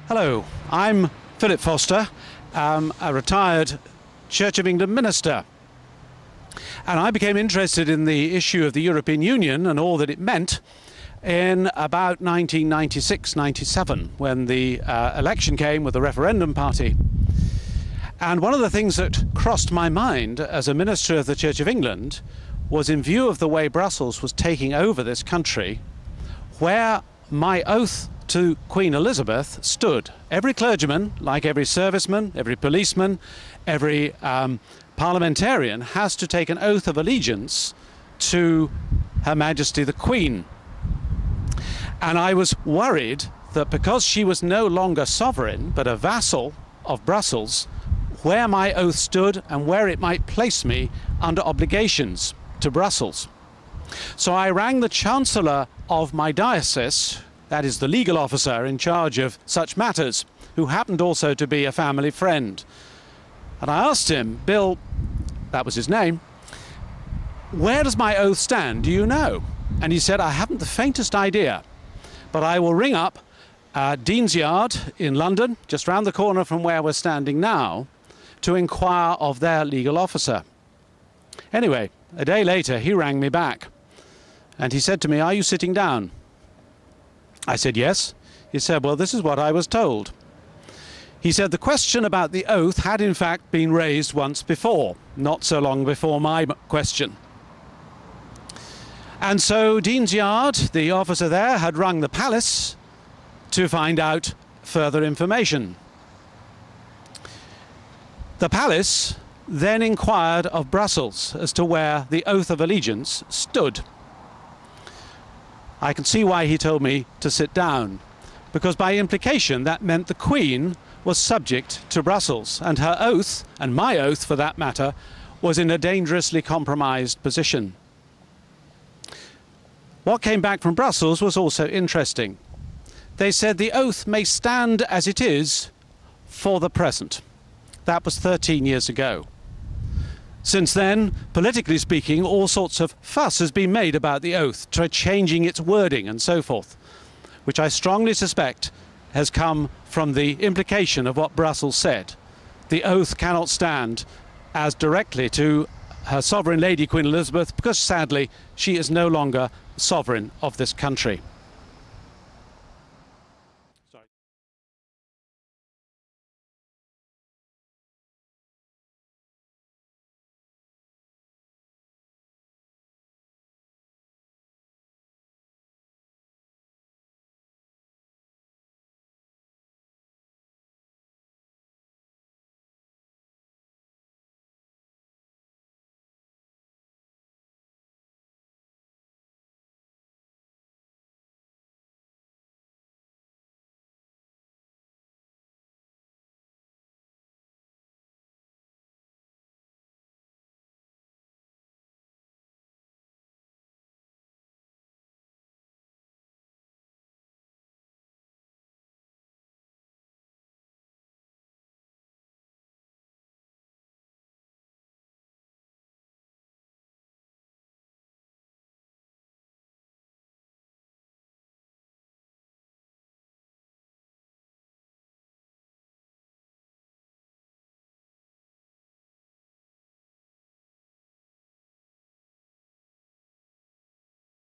Hello, I'm Philip Foster, a retired Church of England minister. And I became interested in the issue of the European Union and all that it meant in about 1996-97, when the election came with the referendum party. And one of the things that crossed my mind as a minister of the Church of England was, in view of the way Brussels was taking over this country, where my oath to Queen Elizabeth stood. Every clergyman, like every serviceman, every policeman, every parliamentarian, has to take an oath of allegiance to Her Majesty the Queen. And I was worried that because she was no longer sovereign but a vassal of Brussels, where my oath stood and where it might place me under obligations to Brussels. So I rang the Chancellor of my diocese, that is the legal officer in charge of such matters, who happened also to be a family friend. And I asked him, Bill, that was his name, where does my oath stand? Do you know? And he said, I haven't the faintest idea, but I will ring up Dean's Yard in London, just round the corner from where we're standing now, to inquire of their legal officer. Anyway, a day later, he rang me back. And he said to me, are you sitting down? I said, yes. He said, well, this is what I was told. He said the question about the oath had in fact been raised once before, not so long before my question. And so Dean's Yard, the officer there, had rung the palace to find out further information. The palace then inquired of Brussels as to where the oath of allegiance stood. I can see why he told me to sit down, because by implication that meant the Queen was subject to Brussels, and her oath, and my oath for that matter, was in a dangerously compromised position. What came back from Brussels was also interesting. They said the oath may stand as it is for the present. That was 13 years ago. Since then, politically speaking, all sorts of fuss has been made about the oath, changing its wording and so forth, which I strongly suspect has come from the implication of what Brussels said. The oath cannot stand as directly to Her Sovereign Lady Queen Elizabeth, because sadly she is no longer sovereign of this country.